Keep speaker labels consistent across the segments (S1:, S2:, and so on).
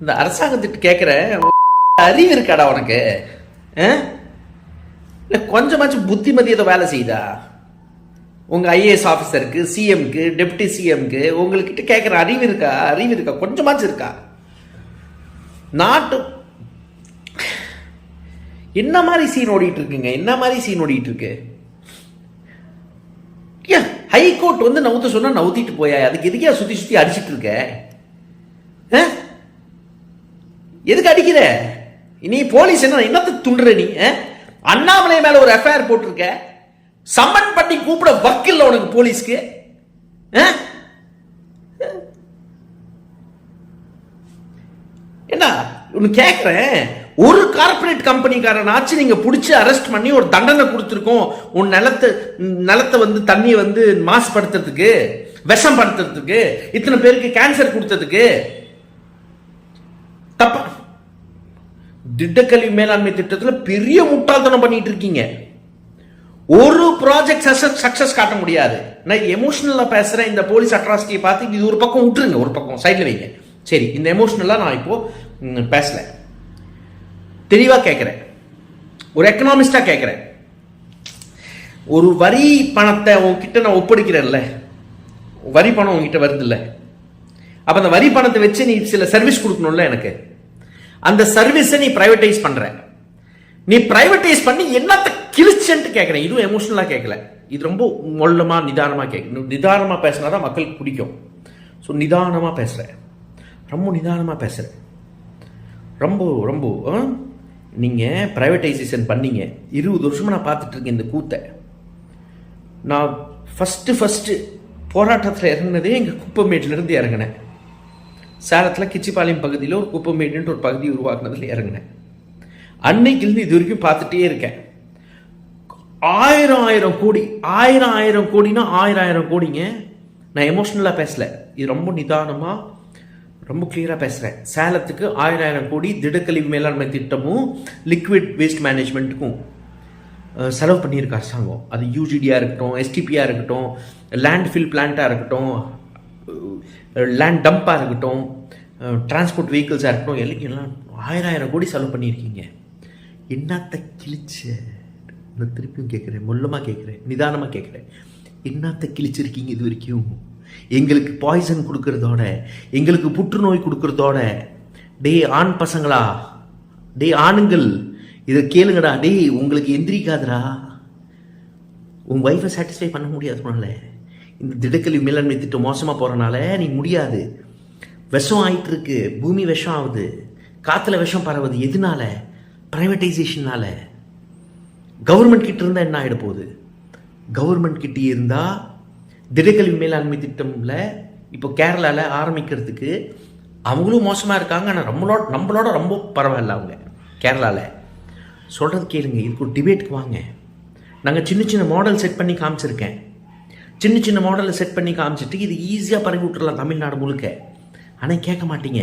S1: இந்த அரசாங்கத்திட்ட கேட்குற அறிவு இருக்காடா உனக்கு? இல்லை கொஞ்சமாச்சும் புத்திமதி ஏதோ வேலை செய்யுதா? உங்கள் ஐஏஎஸ் ஆஃபீஸருக்கு, சிஎம்க்கு, டெப்டி சிஎம்க்கு உங்கள்கிட்ட கேட்குற அறிவு இருக்கா? கொஞ்சமாச்சும் இருக்கா? நாட்டு என்ன மாதிரி சீன் ஓடிட்டு இருக்கு? ஹைகோர்ட் வந்து நவுத்த சொன்னா நவுத்திட்டு போயா? அதுக்கு எதுக்கே சுத்தி அடிச்சிட்டு இருக்க? எதுக்கு அடிக்கிற? நீ போலீஸ் என்னத்தை துண்டுற? நீ அண்ணாமலை மேல ஒரு எஃப்ஐஆர் போட்டிருக்க, சம்மன் பண்ணி கூப்பிட வக்கில்ல உனக்கு போலீஸ்க்கு. என்ன ஒன்னு கேட்கிறேன், ஒரு கார்பரேட் கம்பெனிக்காரனாச்சு நீங்க பிடிச்சி அரெஸ்ட் பண்ணி ஒரு தண்டனை கொடுத்துருக்கோம், உன் நிலத்தை வந்து தண்ணியை வந்து மாசுபடுத்துறதுக்கு, விஷம் படுத்துறதுக்கு, இத்தனை பேருக்கு கேன்சர் கொடுத்ததுக்கு. தப்பா திட்டக்கல்வி மேலாண்மை திட்டத்தில் பெரிய முட்டாள்தனம் பண்ணிட்டு இருக்கீங்க. ஒரு ப்ராஜெக்ட் சக்சஸ் காட்ட முடியாது. நான் எமோஷனலா பேசுறேன். இந்த போலீஸ் அட்ராசிட்டியை பார்த்து இது ஒரு பக்கம் விட்டுருங்க, ஒரு பக்கம் சைட்ல வைங்க. சரி, இந்த எமோஷனலா நான் இப்போ பேசல, தெளிவா கேட்கிறேன், ஒரு எக்கனாமிஸ்டா கேட்கிறேன். ஒரு வரி பணத்தை உங்ககிட்ட நான் ஒப்படைக்கிறேன்ல, வரி பணம் உங்ககிட்ட வருது இல்ல, அப்ப அந்த வரி பணத்தை வச்சு நீ சில சர்வீஸ் கொடுக்கணும்ல எனக்கு. அந்த சர்வீஸை நீ பிரைவேட்டைஸ் பண்ற. நீ பிரைவேட்டைஸ் பண்ணி என்னத்தை கிழிச்சுன்ட்டு கேட்கிறேன். இதுவும் எமோஷனலா கேட்கல, இது ரொம்ப மொல்லமா நிதானமா கேட்கணும். நிதானமா பேசினாதான் மக்களுக்கு பிடிக்கும். ஸோ நிதானமா பேசுறேன், ரொம்ப நிதானமா பேசுறேன். ரொம்ப ரொம்ப நீங்க பிரைவேட்டைசேஷன் பண்ணீங்க. 20 வருஷமா நான் பார்த்துட்டு இருக்கேன் இந்த கூத்தை. நான் ஃபர்ஸ்ட் போராட்டத்தில் இறங்கினதே எங்க குப்பமேட்ல இருந்து இறங்கினேன். சேலத்தில் கிச்சிபாளையம் பகுதியில் ஒரு குப்பமேடுன்ற ஒரு பகுதி உருவாக்குனதுல இறங்கினேன். அன்னைக்கிலிருந்து இது வரைக்கும் பார்த்துட்டே இருக்கேன். ஆயிரம் கோடினா ஆயிரம் கோடிங்க. நான் எமோஷனலா பேசல, இது ரொம்ப நிதானமா ரொம்ப கிளியரா பேசுறேன். சேலத்துக்கு 1000 கோடி திடக்கழிவு மேலாண்மை திட்டமும் லிக்விட் வேஸ்ட் மேனேஜ்மெண்ட்டுக்கும் செலவு பண்ணியிருக்க அரசாங்கம். அது யூஜிடியா இருக்கட்டும், எஸ்டிபியா இருக்கட்டும், லேண்ட்ஃபில் பிளான்ட்டா இருக்கட்டும், லேண்ட் டம்பா இருக்கட்டும், டிரான்ஸ்போர்ட் வெஹிக்கிள்ஸா இருக்கட்டும், எல்லாம் 1000 கோடி செலவு பண்ணியிருக்கீங்க. என்னத்தை கிழிச்ச? நான் திருப்பியும் கேட்குறேன், மொல்லமா கேட்குறேன், நிதானமா கேட்குறேன். என்னத்தை கிழிச்சிருக்கீங்க இது வரைக்கும்? எங்களுக்கு பாய்சன் கொடுக்கறதோட, எங்களுக்கு புற்றுநோய் கொடுக்கறதோட, டே ஆண் பசங்களா, டே ஆணுங்கள் இதை கேளுங்கடா, டே உங்களுக்கு எந்திரிக்காதரா. உன் ஒய்ஃபை சாட்டிஸ்ஃபை பண்ண முடியாதுனால, இந்த திடக்கழிவு மேலாண்மை திட்டம் மோசமாக போகிறனால நீ முடியாது. விஷம் ஆயிட்டு இருக்கு, பூமி விஷம் ஆகுது, காற்றுல விஷம் பரவுது. எதுனால? பிரைவேட்டைசேஷனால. கவர்மெண்ட் கிட்ட இருந்தால் என்ன ஆகிட போகுது? கவர்மெண்ட் கிட்டே இருந்தால் திடக்கழிவு மேலாண்மை திட்டம்ல இப்போ கேரளாவில் ஆரம்பிக்கிறதுக்கு அவங்களும் மோசமாக இருக்காங்க. ஆனால் நம்மளோட ரொம்ப பரவாயில்ல அவங்க கேரளாவில். சொல்கிறது கேளுங்க, இதுக்கு ஒரு டிபேட்டுக்கு வாங்க. நாங்கள் சின்ன மாடல் செட் பண்ணி காமிச்சிருக்கேன். சின்ன மாடலை செட் பண்ணி காமிச்சிட்டு இது ஈஸியாக பரவி விட்டுறலாம் தமிழ்நாடு முழுக்க. ஆனால் கேட்க மாட்டீங்க.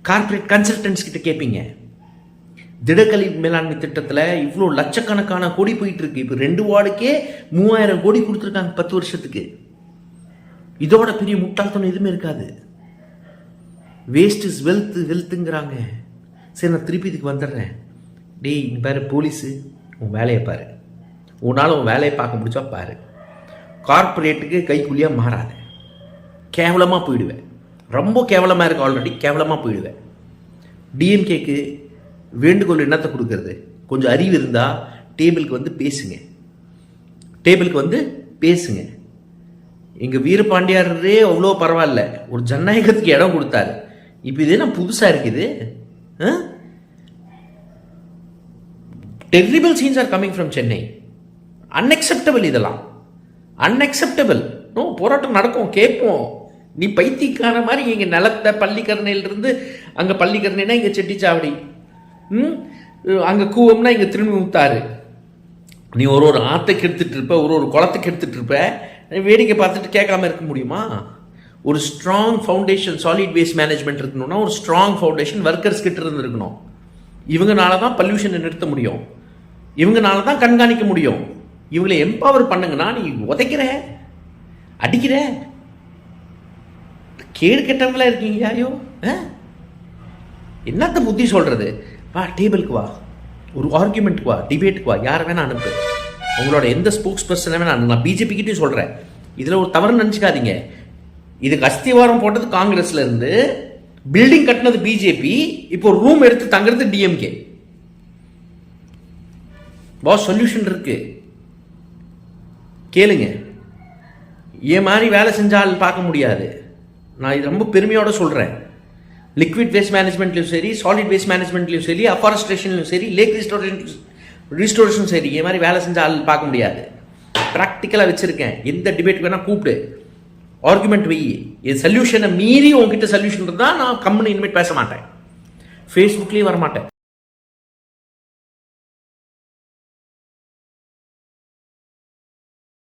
S1: கார்பரேட் கன்சல்டன்ஸ் கிட்ட கேட்பீங்க. திடக்கழிவு மேலாண்மை திட்டத்தில் இவ்வளோ லட்சக்கணக்கான கோடி போயிட்டு இருக்கு. இப்போ 2 வார்டுக்கே 3000 கோடி கொடுத்துருக்காங்க 10 வருஷத்துக்கு. இதோட பெரிய முட்டாள்தனம் எதுவுமே இருக்காது. வேஸ்ட் இஸ் வெல்த்துங்கிறாங்க. சரி, நான் திருப்பி இதுக்கு வந்துடுறேன். டேய் நீ பாரு, போலீஸு உன் வேலையை பாரு, உன்னால் உன் வேலையை பார்க்க முடிச்சா பாரு. கார்பரேட்டுக்கு கைக்கூலியாக மாறாத, கேவலமாக போயிடுவேன். ரொம்ப கேவலமாக இருக்கு, ஆல்ரெடி கேவலமாக போயிடுவேன். டிஎம்கேக்கு வேண்டுகோள் என்னத்தை கொடுக்கறது? கொஞ்சம் அறிவு இருந்தால் டேபிளுக்கு வந்து பேசுங்க. எங்கள் வீரபாண்டியாரே அவ்வளோ பரவாயில்ல, ஒரு ஜனநாயகத்துக்கு இடம் கொடுத்தாரு. இப்போ இது என்ன புதுசாக இருக்குது? Terrible scenes are coming from Chennai. Unacceptable, இதெல்லாம் அன்அக்செப்டபிள். நோ, போராட்டம் நடக்கும், கேட்போம். நீ பைத்தியக்கார மாதிரி எங்க நிலத்தை பள்ளிக்கரணையிலிருந்து அங்கே பள்ளிக்கரணைனா இங்கே செட்டிச்சாவடி, அங்கே கூவம்னா இங்கே திரும்பி ஊத்தாரு. நீ ஒரு ஆற்றுக்கு எடுத்துட்டு இருப்ப, ஒரு குளத்துக்கு எடுத்துட்டு இருப்ப. வேடிக்கை பார்த்துட்டு கேட்காம இருக்க முடியுமா? ஒரு strong foundation, solid waste management இருக்கணும்னா ஒரு ஸ்ட்ராங் ஃபவுண்டேஷன் ஒர்க்கர்ஸ் கிட்ட இருந்து இருக்கணும். இவங்கனால தான் பல்யூஷனை நிறுத்த முடியும், இவங்கனால தான் கண்காணிக்க முடியும். இவங்களை எம்பவர் பண்ணுங்கன்னா நீ உதைக்கிற, அடிக்கிற, கேடு கெட்டவங்களா இருக்கீங்க. ஐயோ, என்னத்த புத்தி சொல்கிறது? வா டேபிளுக்கு வா, ஒரு ஆர்குமெண்ட்டுக்கு வா, டிபேட்டுக்கு வா, யாரை வேணால் அனுப்பு, உங்களோட எந்த ஸ்போக்ஸ் பர்சனை வேணால் அனுப்பு. நான் பிஜேபி கிட்டேயும் சொல்கிறேன், இதில் ஒரு தவறு நினச்சிக்காதீங்க. இதுக்கு அஸ்திவாரம் போட்டது காங்கிரஸ்ல இருந்து, பில்டிங் கட்டினது பிஜேபி, இப்போ ரூம் எடுத்து தங்குறது டிஎம்கே. பாஸ் சொல்யூஷன் இருக்கு, கேளுங்க. ஏன் மாதிரி வேலை செஞ்சால் பார்க்க முடியாது. நான் இது ரொம்ப பெருமையோட சொல்கிறேன். லிக்விட் வேஸ்ட் மேனேஜ்மெண்ட்லையும் சரி, சாலிட் வேஸ்ட் மேனேஜ்மெண்ட்லையும் சரி, அஃபாரஸ்ட்ரேஷன்லையும் சரி, லேக் ரிஸ்டோரேஷன் சரி, ஏன் மாதிரி வேலை செஞ்சால் பார்க்க முடியாது. ப்ராக்டிக்கலாக வச்சுருக்கேன். எந்த டிபேட் வேணால் கூப்பிடு, ஆர்குமெண்ட் வை. என் சொல்யூஷனை மீறி உங்ககிட்ட சொல்யூஷன் இருந்தால் நான் கம்முன்னு இனிமேல் பேச மாட்டேன், ஃபேஸ்புக்லேயும் வரமாட்டேன்.